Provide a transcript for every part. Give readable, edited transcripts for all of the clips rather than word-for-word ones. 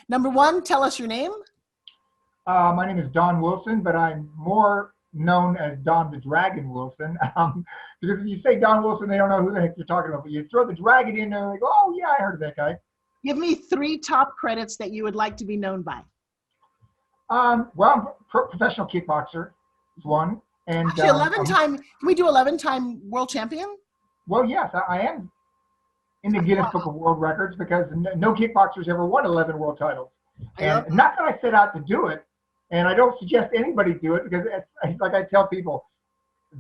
Number one, tell us your name. My name is Don Wilson, but I'm more known as Don the Dragon Wilson. Because if you say Don Wilson, they don't know who the heck you're talking about. But you throw the dragon in there, and they go, oh, yeah, I heard of that guy. Give me 3 top credits that you would like to be known by. Well, I'm a professional kickboxer is one. And Actually, 11-time, can we do 11-time world champion? Well, yes, I am in the Guinness Book of World Records because no kickboxers ever won 11 world titles. And not that I set out to do it, and I don't suggest anybody do it because, it's, like I tell people,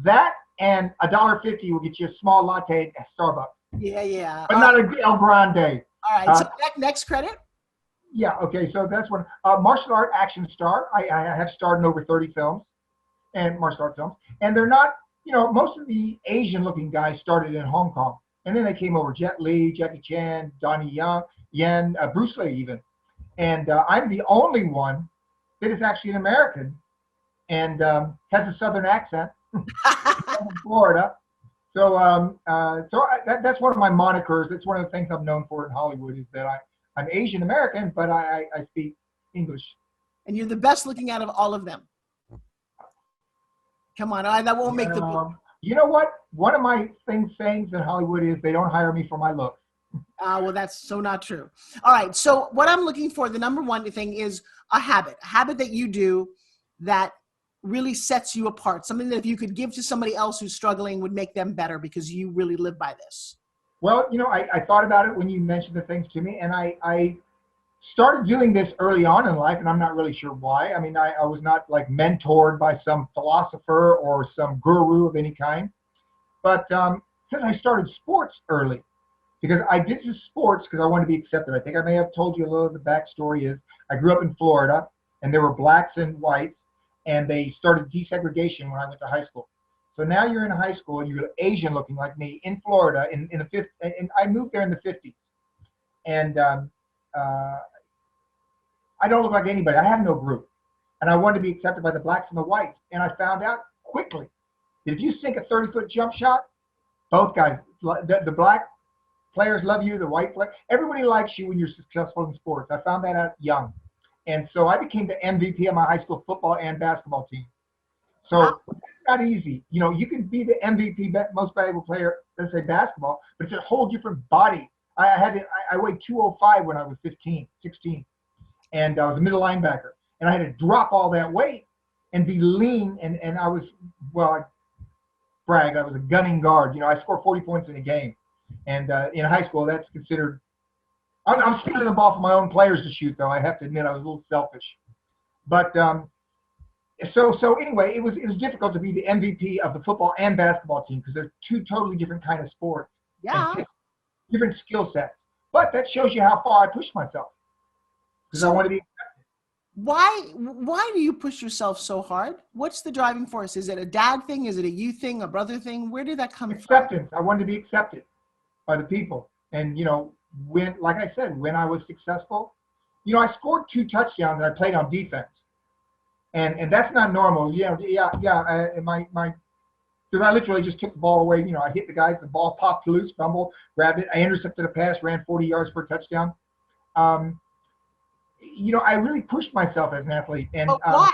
that and $1.50 will get you a small latte at Starbucks. Yeah. But not a El Grande. All right, so next credit? Yeah, okay, so that's one. Martial art action star. I have starred in over 30 films and martial art films. And they're not, most of the Asian-looking guys started in Hong Kong. And then they came over, Jet Li, Jackie Chan, Donnie Yen, Bruce Lee even. And I'm the only one that is actually an American and has a Southern accent from Florida. So that's one of my monikers. That's one of the things I'm known for in Hollywood is that I'm Asian American, but I speak English. And you're the best looking out of all of them. Come on, that won't make the book. You know what? One of my sayings in Hollywood is they don't hire me for my looks. Well, that's so not true. All right, so what I'm looking for, the number one thing is a habit that you do that really sets you apart, something that if you could give to somebody else who's struggling would make them better because you really live by this. Well, I thought about it when you mentioned the things to me, and I started doing this early on in life, and I'm not really sure why. I mean, I was not like mentored by some philosopher or some guru of any kind, but since I started sports early, because I did just sports because I wanted to be accepted. I think I may have told you a little of the backstory is I grew up in Florida, and there were blacks and whites, and they started desegregation when I went to high school. So now you're in high school, and you're Asian looking like me in Florida in the 50s, and I moved there in the 50s. And I don't look like anybody. I have no group. And I wanted to be accepted by the blacks and the whites. And I found out quickly that if you sink a 30-foot jump shot, both guys, the black players love you, the white players, everybody likes you when you're successful in sports. I found that out young. And so I became the MVP of my high school football and basketball team. So it's not easy. You can be the MVP, most valuable player, let's say basketball, but it's a whole different body. I weighed 205 when I was 16. And I was a middle linebacker. And I had to drop all that weight and be lean. And I was, I brag, I was a gunning guard. I scored 40 points in a game. And in high school, that's considered, I'm stealing the ball from my own players to shoot, though. I have to admit I was a little selfish. But so anyway, it was difficult to be the MVP of the football and basketball team because they're two totally different kind of sports. Yeah. Different skill sets. But that shows you how far I pushed myself. Because I want to be accepted. Why do you push yourself so hard? What's the driving force? Is it a dad thing? Is it a you thing? A brother thing? Where did that come from? Acceptance. I wanted to be accepted by the people. And, when, like I said, when I was successful, I scored 2 touchdowns and I played on defense. And that's not normal. Because I literally just took the ball away. I hit the guys, the ball popped loose, fumbled, grabbed it. I intercepted a pass, ran 40 yards for a touchdown. I really pushed myself as an athlete. And but why?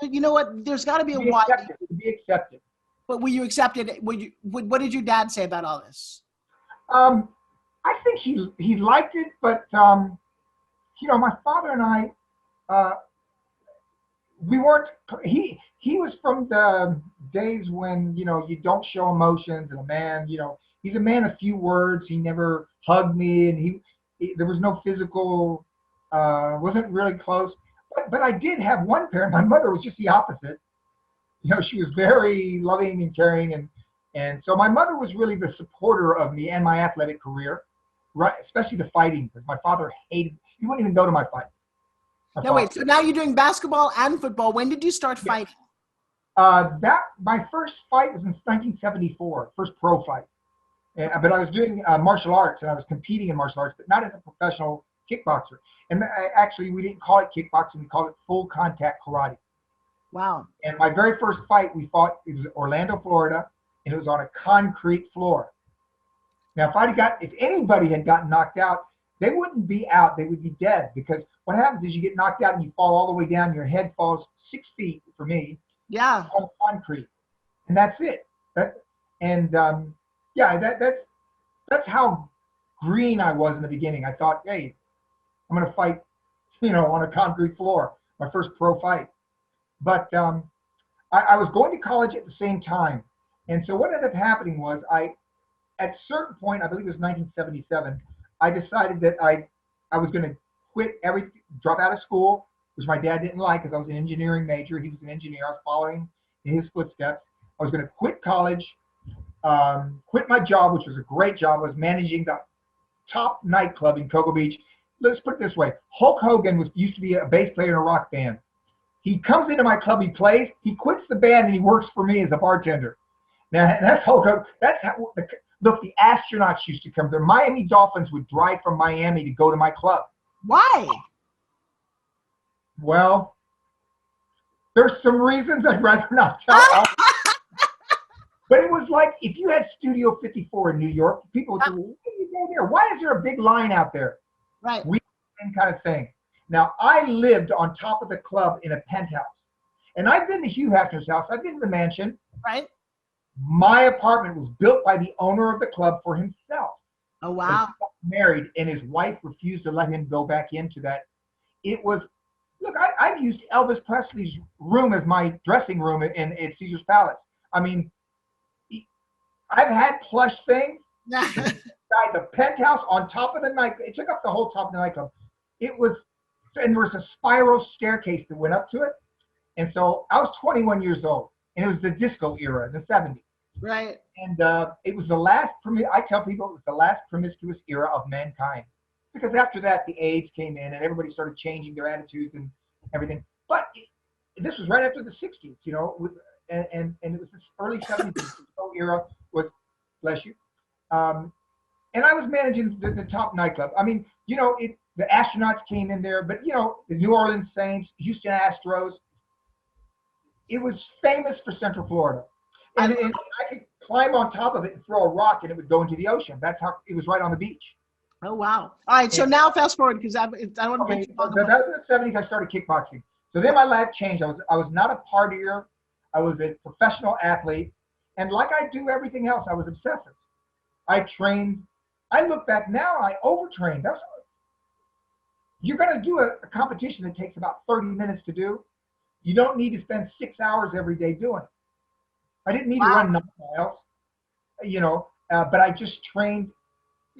You know what? There's got to be a why. To be accepted. But were you accepted? What did your dad say about all this? I think he liked it, but my father and I, we weren't. He was from the days when you don't show emotions, and a man, he's a man of few words. He never hugged me, and there was no physical. Wasn't really close, but I did have one parent. My mother was just the opposite. She was very loving and caring, and so my mother was really the supporter of me and my athletic career, right? Especially the fighting, because my father hated. He wouldn't even go to my fight. No, wait. So now you're doing basketball and football. When did you start fighting? My first fight was in 1974, first pro fight. But I was doing martial arts, and I was competing in martial arts, but not as a professional kickboxer. And actually, we didn't call it kickboxing. We called it full contact karate. Wow. And my very first fight we fought, it was Orlando, Florida, and it was on a concrete floor. Now, if anybody had gotten knocked out, they wouldn't be out. They would be dead, because what happens is you get knocked out and you fall all the way down. Your head falls 6 feet for me Yeah. on concrete, and that's it. Yeah, that's how green I was in the beginning. I thought, hey, I'm going to fight, on a concrete floor, my first pro fight. But I was going to college at the same time. And so what ended up happening was at a certain point, I believe it was 1977, I decided that I was going to quit everything, drop out of school, which my dad didn't like because I was an engineering major. He was an engineer. I was following in his footsteps. I was going to quit college, quit my job, which was a great job. I was managing the top nightclub in Cocoa Beach. Let's put it this way. Hulk Hogan used to be a bass player in a rock band. He comes into my club, he plays, he quits the band, and he works for me as a bartender. Now, that's Hulk Hogan. That's how, look, the astronauts used to come. The Miami Dolphins would drive from Miami to go to my club. Why? Well, there's some reasons I'd rather not tell. But it was like, if you had Studio 54 in New York, people would say, well, why do you go there? Why is there a big line out there? Right. We same kind of thing. Now, I lived on top of the club in a penthouse. And I've been to Hugh Hefner's house. I've been to the mansion. Right. My apartment was built by the owner of the club for himself. Oh, wow. He got married, and his wife refused to let him go back into that. It was, look, I've used Elvis Presley's room as my dressing room at Caesar's Palace. I mean, I've had plush things. The penthouse on top of the nightclub. It took up the whole top of the nightclub. It was, and there was a spiral staircase that went up to it. And so I was 21 years old, and it was the disco era, the 70s. Right. And it was the last, I tell people it was the last promiscuous era of mankind. Because after that, the AIDS came in, and everybody started changing their attitudes and everything. But this was right after the 60s, and it was this early 70s disco era was, bless you. And I was managing the top nightclub. I mean, the astronauts came in there, but, the New Orleans Saints, Houston Astros, it was famous for Central Florida. And I could climb on top of it and throw a rock, and it would go into the ocean. That's how it was, right on the beach. Oh, wow. All right, so now fast forward, because I don't want to get too long. That was in the 70s, I started kickboxing. So then my life changed. I was not a partier. I was a professional athlete. And like I do everything else, I was obsessive. I trained. I look back now, I overtrained. You're going to do a competition that takes about 30 minutes to do. You don't need to spend 6 hours every day doing it. I didn't need to run 9 miles, but I just trained.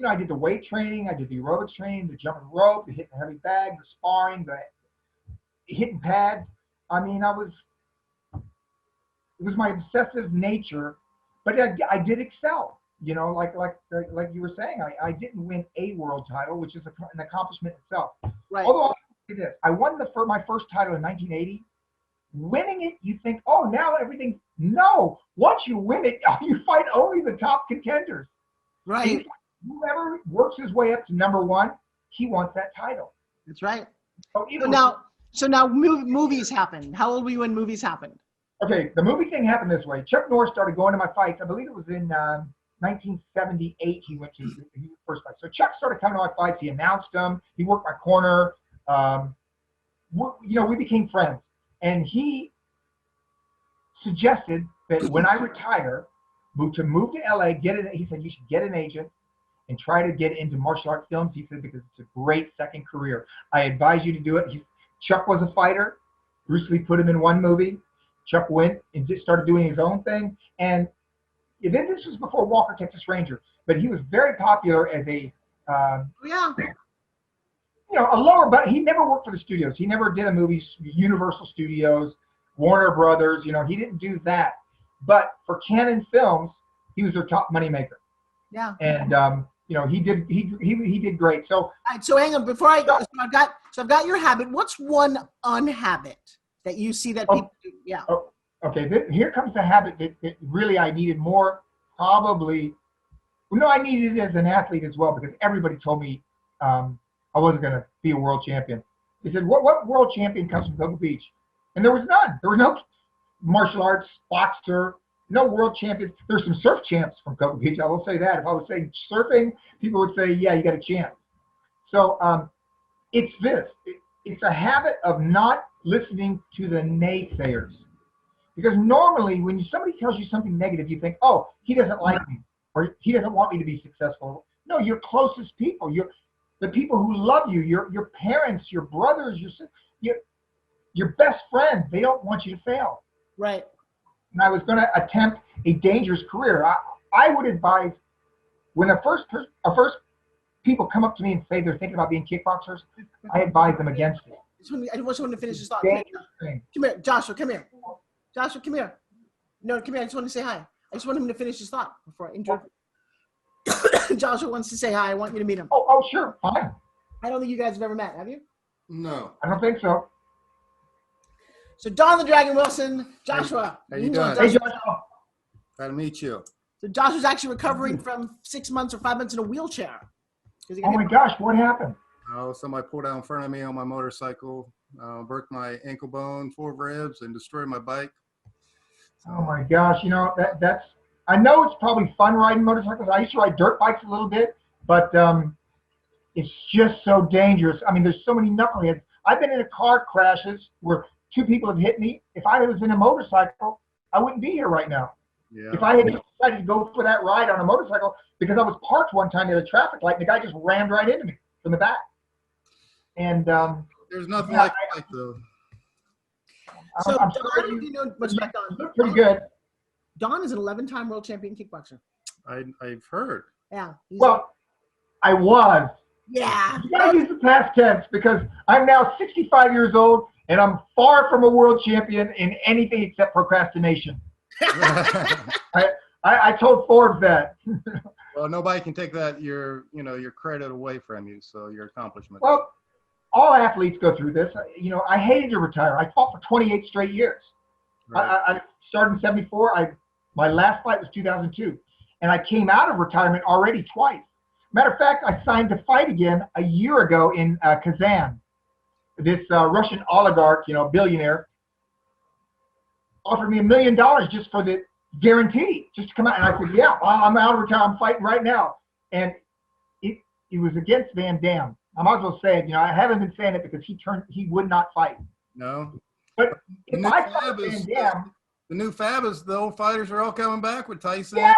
I did the weight training, I did the aerobics training, the jumping rope, the hitting the heavy bag, the sparring, the hitting pads. I mean, it was my obsessive nature, but I did excel. Like you were saying, I didn't win a world title, which is an accomplishment itself. Right. Although I'll say this, I won my first title in 1980. Winning it, you think, oh, now everything. No, once you win it, you fight only the top contenders. Right. Whoever works his way up to number one, he wants that title. That's right. So now movies happened. How old were you when movies happened? Okay, the movie thing happened this way. Chuck Norris started going to my fights. I believe it was in 1978 he went to his first fight. So Chuck started coming to my fights. He announced them. He worked my corner. We became friends. And he suggested that when I retire, move to LA, he said, you should get an agent and try to get into martial arts films. He said, because it's a great second career. I advise you to do it. Chuck was a fighter. Bruce Lee put him in one movie. Chuck went and just started doing his own thing. And then this was before Walker, Texas Ranger, but he was very popular as a a lower, but he never worked for the studios. He never did a movie, Universal Studios, Warner Brothers. He didn't do that. But for Canon Films, he was their top moneymaker. Yeah. And he did great. So hang on, before I go, I've got your habit. What's one unhabit that you see that people do? Yeah. Oh, okay. Here comes the habit that really I needed more. Probably. Well, no, I needed it as an athlete as well, because everybody told me I wasn't going to be a world champion. They said, what world champion comes from Cocoa Beach? And there was none. There was no martial arts, boxer, no world champions. There's some surf champs from Cocoa Beach. I will say that. If I was saying surfing, people would say, yeah, you got a chance. So it's this. It's a habit of not listening to the naysayers. Because normally when somebody tells you something negative, you think, oh, he doesn't like me, or he doesn't want me to be successful. No, your closest people, the people who love you, your parents, your brothers, your best friends, they don't want you to fail. Right. And I was going to attempt a dangerous career. I would advise, when the first people come up to me and say they're thinking about being kickboxers, I advise them against it. I just want to finish his thought. Dangerous thing. Come here, Joshua, come here. Joshua, come here. No, come here. I just want to say hi. I just want him to finish his thought before I interrupt. Joshua wants to say hi. I want you to meet him. Oh, sure. Fine. I don't think you guys have ever met, have you? No. I don't think so. So Don the Dragon Wilson, Joshua. How you doing? Hey, Joshua. Glad to meet you. So Joshua's actually recovering from 6 months or 5 months in a wheelchair. Oh my gosh, what happened? Oh, somebody pulled out in front of me on my motorcycle, broke my ankle bone, 4 ribs, and destroyed my bike. Oh my gosh, that's. I know it's probably fun riding motorcycles. I used to ride dirt bikes a little bit, but it's just so dangerous. I mean, there's so many knuckleheads. I've been in car crashes where 2 people have hit me. If I was in a motorcycle, I wouldn't be here right now. Yeah. If I had decided to go for that ride on a motorcycle, because I was parked one time at a traffic light, and the guy just rammed right into me from the back. And there's nothing like bike though. So I'm Don, sorry, you know what's about Don? look pretty good. Don is an 11-time world champion kickboxer. I've heard. Yeah. Well, I was. Yeah. You gotta use the past tense because I'm now 65 years old and I'm far from a world champion in anything except procrastination. I told Forbes that. Well, nobody can take that your credit away from you. So your accomplishment. Well, all athletes go through this. I hated to retire. I fought for 28 straight years. Right. I started in '74. My last fight was 2002, and I came out of retirement already twice. Matter of fact, I signed to fight again a year ago in Kazan. This Russian oligarch, billionaire, offered me $1 million just for the guarantee, just to come out. And I said, yeah, I'm out of retirement. I'm fighting right now. And it was against Van Damme. I might as well say it. I haven't been saying it because he would not fight. No. But if I fought Van Damme, the new fab is the old fighters are all coming back with Tyson. Yes.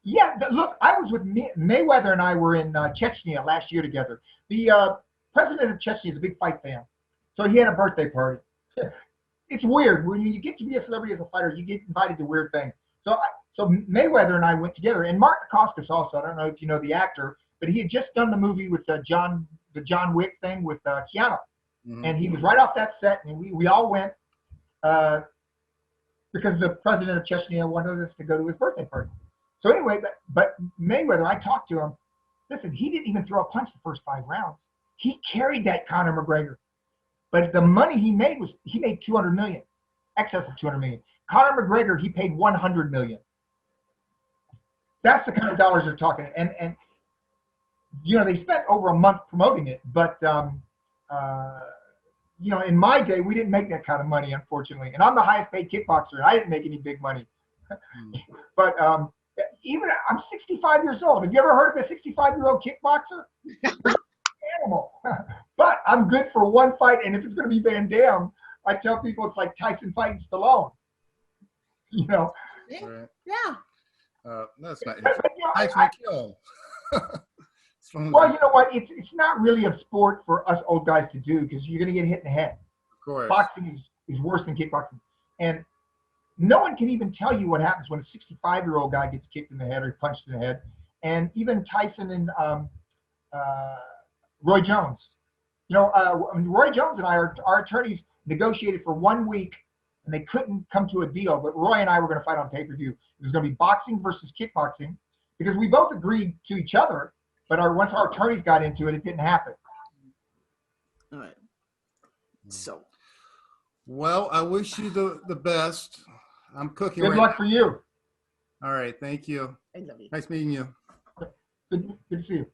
Yeah. Look, I was with Mayweather and I were in Chechnya last year together. The president of Chechnya is a big fight fan. So he had a birthday party. It's weird. When you get to be a celebrity as a fighter, you get invited to weird things. So Mayweather and I went together. And Mark Dacascos also, I don't know if you know the actor, but he had just done the movie with the John Wick thing with Keanu. Mm-hmm. And he was right off that set. And we all went because the president of Chechnya wanted us to go to his birthday party. So anyway, but Mayweather, I talked to him. Listen, he didn't even throw a punch the first 5 rounds. He carried that Conor McGregor. But the money he made $200 million, excess of $200 million. Conor McGregor, he paid $100 million. That's the kind of dollars they're talking. And they spent over a month promoting it. But in my day, we didn't make that kind of money, unfortunately. And I'm the highest paid kickboxer, and I didn't make any big money. But even I'm 65 years old. Have you ever heard of a 65-year-old kickboxer? Animal. But I'm good for one fight, and if it's going to be Van Damme, I tell people it's like Tyson fighting Stallone. Yeah. Right. Yeah. That's not Tyson kill. Well, you know what? It's not really a sport for us old guys to do because you're going to get hit in the head. Of course. Boxing is worse than kickboxing. And no one can even tell you what happens when a 65-year-old guy gets kicked in the head or punched in the head. And even Tyson and Roy Jones. Roy Jones and our attorneys negotiated for 1 week, and they couldn't come to a deal. But Roy and I were going to fight on pay-per-view. It was going to be boxing versus kickboxing because we both agreed to each other. But once our attorneys got into it, it didn't happen. All right. So. Well, I wish you the best. I'm cooking. Good luck for you. All right. Thank you. I love you. Nice meeting you. Good to see you.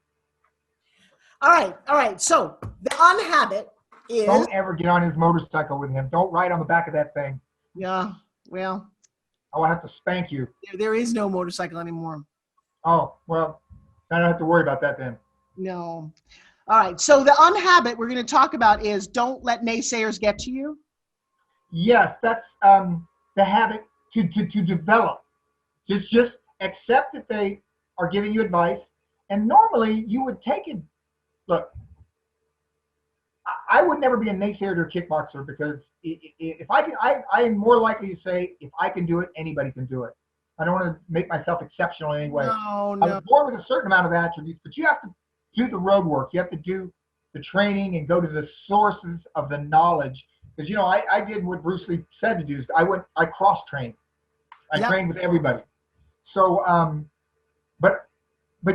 All right. So the unhabit is. Don't ever get on his motorcycle with him. Don't ride on the back of that thing. Yeah. Well. I will have to spank you. There is no motorcycle anymore. Oh, well, I don't have to worry about that then. No. All right. So the unhabit we're going to talk about is don't let naysayers get to you. Yes, that's the habit to develop. Just accept that they are giving you advice, and normally you would take it. Look, I would never be a naysayer to a kickboxer because if I can, I am more likely to say if I can do it, anybody can do it. I don't want to make myself exceptional in any way. No, I was born with a certain amount of attributes, but you have to do the road work. You have to do the training and go to the sources of the knowledge. Because I did what Bruce Lee said to do. I cross trained. I trained with everybody. So, but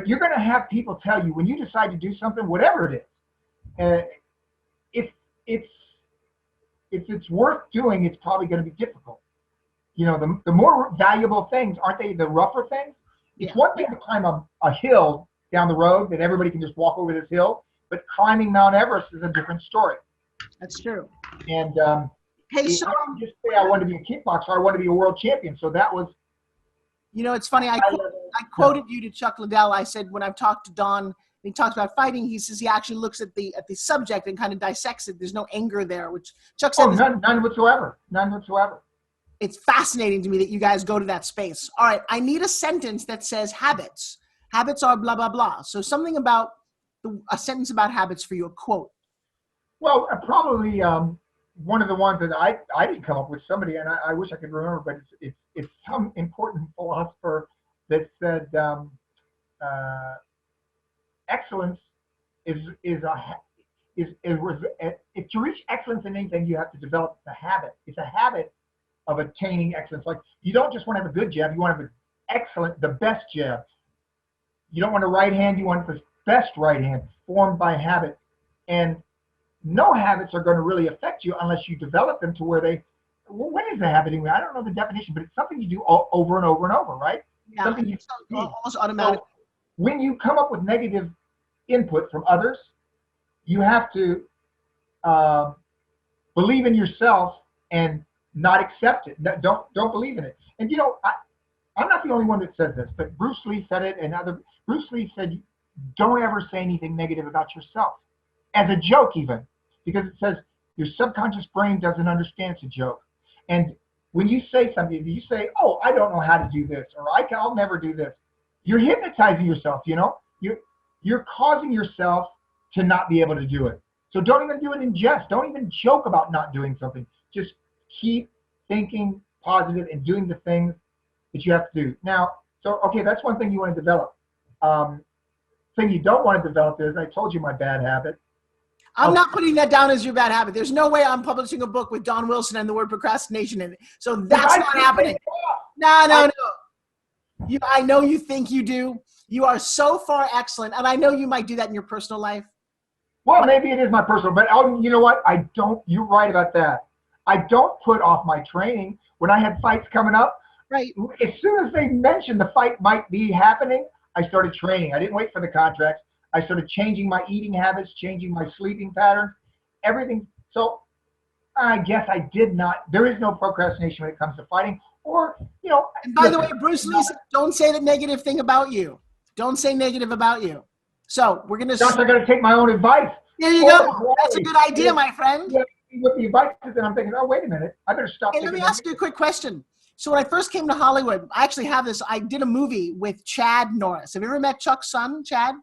you're going to have people tell you when you decide to do something, whatever it is. If it's worth doing, it's probably going to be difficult. The more valuable things, aren't they the rougher things? It's one thing to climb a hill down the road that everybody can just walk over this hill, but climbing Mount Everest is a different story. That's true. And hey, so I didn't just say I wanted to be a kickboxer, I wanted to be a world champion. So that was. It's funny. I quoted you to Chuck Liddell. I said when I've talked to Don, he talks about fighting. He says he actually looks at the subject and kind of dissects it. There's no anger there, which Chuck said. None whatsoever. None whatsoever. It's fascinating to me that you guys go to that space. All right, I need a sentence that says habits. Habits are blah blah blah. So something about a sentence about habits for you, a quote. Well, probably one of the ones that I didn't come up with. Somebody, and I wish I could remember, but it's some important philosopher that said. Excellence if to reach excellence in anything, you have to develop the habit. It's a habit of attaining excellence. Like you don't just want to have a good jab, you want to have the best jab. You don't want a right hand, you want the best right hand formed by habit. And no habits are going to really affect you unless you develop them to where what is a habit anyway? I don't know the definition, but it's something you do over and over and over, right? Yeah, something you almost automatic. So, when you come up with negative input from others, you have to believe in yourself and not accept it. Don't believe in it. And I'm not the only one that says this, but Bruce Lee said it, and Bruce Lee said, don't ever say anything negative about yourself, as a joke even, because it says your subconscious brain doesn't understand it's a joke. And when you say something, you say, oh, I don't know how to do this, or I'll never do this. You're hypnotizing yourself, You're causing yourself to not be able to do it. So don't even do it in jest. Don't even joke about not doing something. Just keep thinking positive and doing the things that you have to do. Now, that's one thing you want to develop. Thing you don't want to develop is, I told you my bad habit. I'm not putting that down as your bad habit. There's no way I'm publishing a book with Don Wilson and the word procrastination in it. So that's not happening. No. I know you think you do. You are so far excellent, and I know you might do that in your personal life. Well, maybe it is my personal, but you know what? I don't. You're right about that. I don't put off my training when I had fights coming up. Right. As soon as they mentioned the fight might be happening, I started training. I didn't wait for the contracts. I started changing my eating habits, changing my sleeping patterns, everything. So I guess I did not. There is no procrastination when it comes to fighting. Or, And by the way, Bruce Lee said, don't say the negative thing about you. Don't say negative about you. So we're going to. Josh, I got to take my own advice. There you go. That's a good idea, my friend. Yeah, with the advice, and I'm thinking, oh, wait a minute. I better stop. Hey, let me ask you a quick question. So when I first came to Hollywood, I actually have this. I did a movie with Chad Norris. Have you ever met Chuck's son, Chad?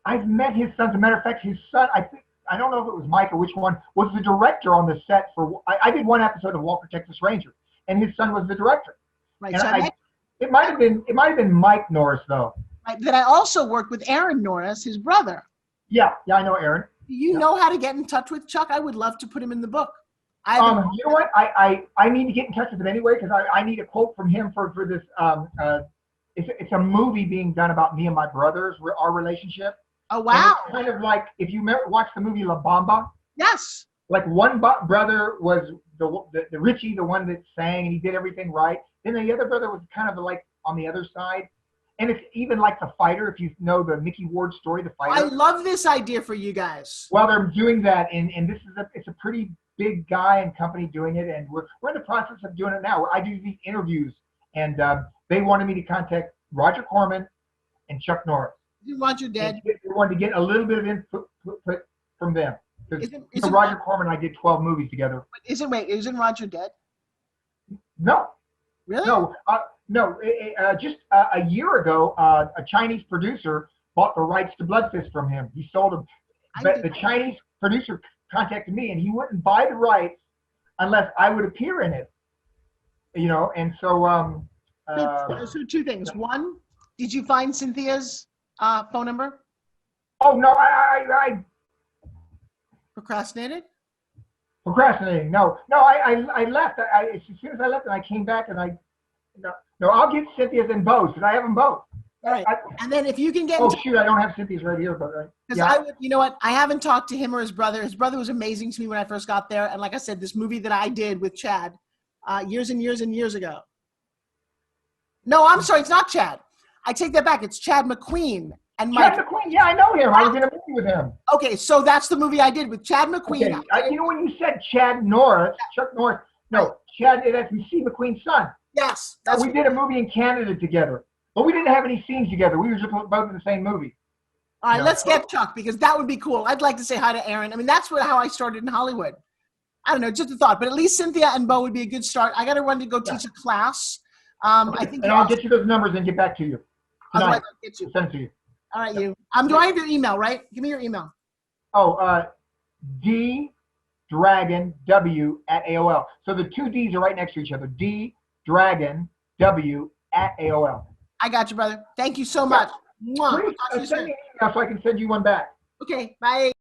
I've met his son. As a matter of fact, his son, I don't know if it was Mike or which one, was the director on the set for. I did one episode of Walker, Texas Ranger, and his son was the director. Right. And So it might have been Mike Norris though. Right. Then I also worked with Aaron Norris, his brother. Yeah, I know Aaron. Do you know how to get in touch with Chuck? I would love to put him in the book. You know what? I need to get in touch with him anyway because I need a quote from him for this. It's a movie being done about me and my brothers, our relationship. Oh wow! And it's kind of like if you watch the movie La Bamba. Yes. Like one brother was the Richie, the one that sang and he did everything right. Then the other brother was kind of like on the other side. And it's even like The Fighter, if you know the Mickey Ward story, The Fighter. I love this idea for you guys. Well, they're doing that, and this is it's a pretty big guy and company doing it, and we're in the process of doing it now. I do these interviews, and they wanted me to contact Roger Corman and Chuck Norris. Isn't Roger dead? They wanted to get a little bit of input from them. Isn't Roger Corman and I did 12 movies together. Isn't Roger dead? No, Really? no, no. Just a year ago, a Chinese producer bought the rights to Blood Fist from him. He sold them. But the Chinese producer contacted me, and he wouldn't buy the rights unless I would appear in it. You know, and so so two things. One, did you find Cynthia's phone number? Oh no, I Procrastinated? procrastinating. No, I left. As soon as I left, and I came back, and no, I'll get Cynthia's and Bo's, because I have them both. All right. And then if you can get. Oh shoot, I don't have Cynthia's right here, but Because yeah. you know what? I haven't talked to him or his brother. His brother was amazing to me when I first got there. And like I said, this movie that I did with Chad years and years and years ago. No, I'm sorry. It's not Chad. I take that back. It's Chad McQueen and Mike. Chad McQueen, yeah, I know him. I was in a movie with him. Okay, so that's the movie I did with Chad McQueen. Okay. You know when you said Chad Norris, Chuck Norris, no, Chad, that's C. McQueen's son. Yes. We did a movie in Canada together, but we didn't have any scenes together. We were just both in the same movie. All right, let's get Chuck, because that would be cool. I'd like to say hi to Aaron. I mean, that's how I started in Hollywood. I don't know, just a thought. But at least Cynthia and Bo would be a good start. I got to run to go teach a class. I think. And I'll get you those numbers and get back to you tonight. Otherwise, I'll get you. Send it to you. All right, you. Do I have your email, right? Give me your email. Oh, DDragonW@AOL. So the two D's are right next to each other. DDragonW@AOL. I got you, brother. Thank you so much. Mwah. Please Talk to you send soon. me an email so I can send you one back. Okay, bye.